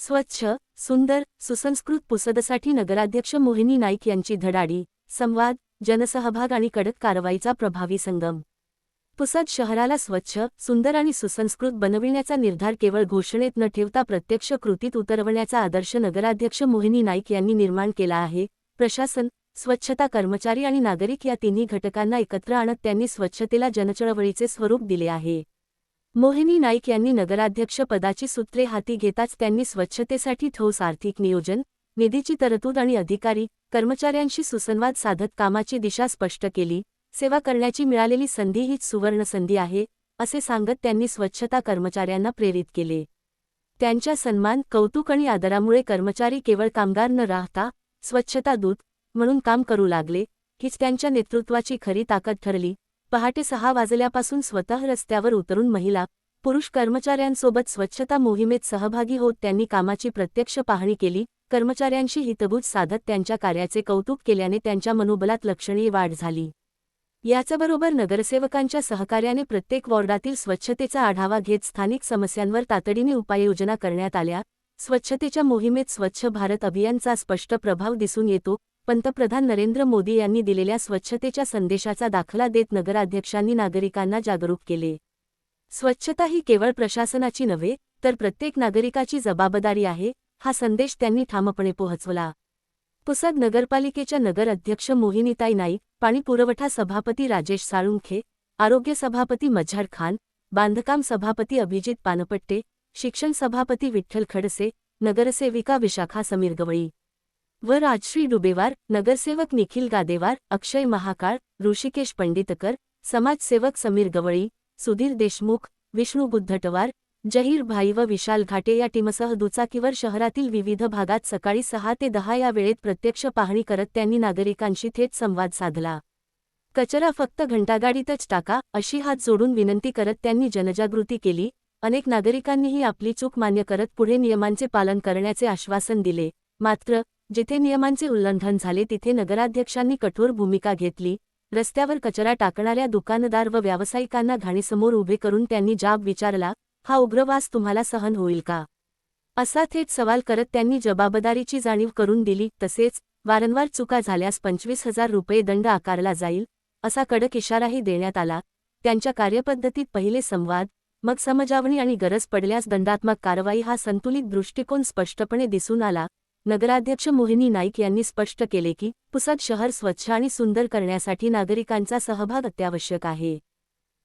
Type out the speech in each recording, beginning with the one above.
स्वच्छ, सुंदर, सुसंस्कृत पुसदसाठी नगराध्यक्ष मोहिनी नाईक यांची धडाडी, संवाद, जनसहभाग आणि कडक कारवाईचा प्रभावी संगम. पुसद शहराला स्वच्छ, सुंदर आणि सुसंस्कृत बनविण्याचा निर्धार केवळ घोषणेत न ठेवता प्रत्यक्ष कृतीत उतरवण्याचा आदर्श नगराध्यक्ष मोहिनी नाईक यांनी निर्माण केला आहे. प्रशासन, स्वच्छता कर्मचारी आणि नागरिक या तिन्ही घटकांना एकत्र आणत त्यांनी स्वच्छतेला जनचळवळीचे स्वरूप दिले आहे. मोहिनी नाईक यांनी नगराध्यक्ष पदाची सूत्रे हाती घेताच त्यांनी स्वच्छतेसाठी ठोस आर्थिक नियोजन, निधीची तरतूद आणि अधिकारी, कर्मचाऱ्यांशी सुसंवाद साधत कामाची दिशा स्पष्ट केली. सेवा करण्याची मिळालेली संधी हीच सुवर्णसंधी आहे, असे सांगत त्यांनी स्वच्छता कर्मचाऱ्यांना प्रेरित केले. त्यांच्या सन्मान, कौतुक आणि आदरामुळे कर्मचारी केवळ कामगार न राहता स्वच्छता दूत म्हणून काम करू लागले. हीच त्यांच्या नेतृत्वाची खरी ताकद ठरली. पहाटे 6 वाजल्यापासून स्वतः रस्त्यावर उतरून महिला, पुरुष कर्मचाऱ्यांसोबत स्वच्छता मोहिमेत सहभागी होत त्यांनी कामाची प्रत्यक्ष पाहणी केली. कर्मचाऱ्यांशी हितगुज साधत त्यांच्या कार्याचे कौतुक केल्याने त्यांच्या मनोबलात लक्षणीय वाढ झाली. याचबरोबर नगरसेवकांच्या सहकार्याने प्रत्येक वॉर्डातील स्वच्छतेचा आढावा घेत स्थानिक समस्यांवर तातडीने उपाययोजना करण्यात आल्या. स्वच्छतेच्या मोहिमेत स्वच्छ भारत अभियानचा स्पष्ट प्रभाव दिसून येतो. पंतप्रधान नरेंद्र मोदी यांनी दिलेल्या स्वच्छतेच्या संदेशाचा दाखला देत नगराध्यक्षांनी नागरिकांना जागरूक केले. स्वच्छता ही केवळ प्रशासनाची नव्हे, तर प्रत्येक नागरिकाची जबाबदारी आहे, हा संदेश त्यांनी ठामपणे पोहोचवला. पुसद नगरपालिकेच्या नगर अध्यक्ष मोहिनीताई नाईक, पाणी पुरवठा सभापती राजेश साळुंखे, आरोग्य सभापती मझार खान, बांधकाम सभापती अभिजित पानपट्टे, शिक्षण सभापती विठ्ठल खडसे, नगरसेविका विशाखा समीर गवळी व राजश्री डुबेवार, नगरसेवक निखिल गादेवार, अक्षय महाकाळ, ऋषिकेश पंडितकर, समाजसेवक समीर गवळी, सुधीर देशमुख, विष्णू गुद्धटवार, जहीर भाई व विशाल घाटे या टीमसह दुचाकीवर शहरातील विविध भागात सकाळी 6 ते 10 या वेळेत प्रत्यक्ष पाहणी करत त्यांनी नागरिकांशी थेट संवाद साधला. कचरा फक्त घंटागाडीतच टाका, अशी हात जोडून विनंती करत त्यांनी जनजागृती केली. अनेक नागरिकांनीही आपली चूक मान्य करत पुढे नियमांचे पालन करण्याचे आश्वासन दिले. मात्र जिथे नियमांचे उल्लंघन झाले तिथे नगराध्यक्षांनी कठोर भूमिका घेतली. रस्त्यावर कचरा टाकणाऱ्या दुकानदार व व्यावसायिकांना घाणीसमोर उभे करून त्यांनी जाब विचारला, हा उग्रवास तुम्हाला सहन होईल का, असा थेट सवाल करत त्यांनी जबाबदारीची जाणीव करून दिली. तसेच वारंवार चुका झाल्यास 25,000 रुपये दंड आकारला जाईल, असा कडक इशाराही देण्यात आला. त्यांच्या कार्यपद्धतीत पहिले संवाद, मग समजावणी आणि गरज पडल्यास दंडात्मक कारवाई हा संतुलित दृष्टिकोन स्पष्टपणे दिसून आला. नगराध्यक्ष मोहिनी नाईक यांनी स्पष्ट केले की पुसद शहर स्वच्छ आणि सुंदर करण्यासाठी नागरिकांचा सहभाग अत्यावश्यक आहे.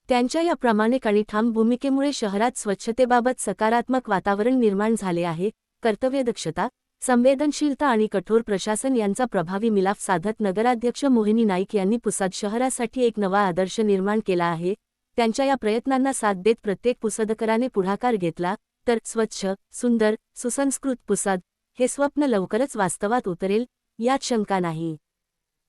त्यांच्या या प्रामाणिक आणि ठाम भूमिकेमुळे शहरात स्वच्छतेबाबत सकारात्मक वातावरण निर्माण झाले आहे. कर्तव्यदक्षता, संवेदनशीलता आणि कठोर प्रशासन यांचा प्रभावी मिलाफ साधत नगराध्यक्ष मोहिनी नाईक यांनी पुसद शहरासाठी एक नवा आदर्श निर्माण केला आहे. त्यांच्या या प्रयत्नांना साथ देत प्रत्येक पुसदकराने पुढाकार घेतला तर स्वच्छ, सुंदर, सुसंस्कृत पुसद हे स्वप्न लवकरच वास्तवात उतरेल, यात शंका नाही.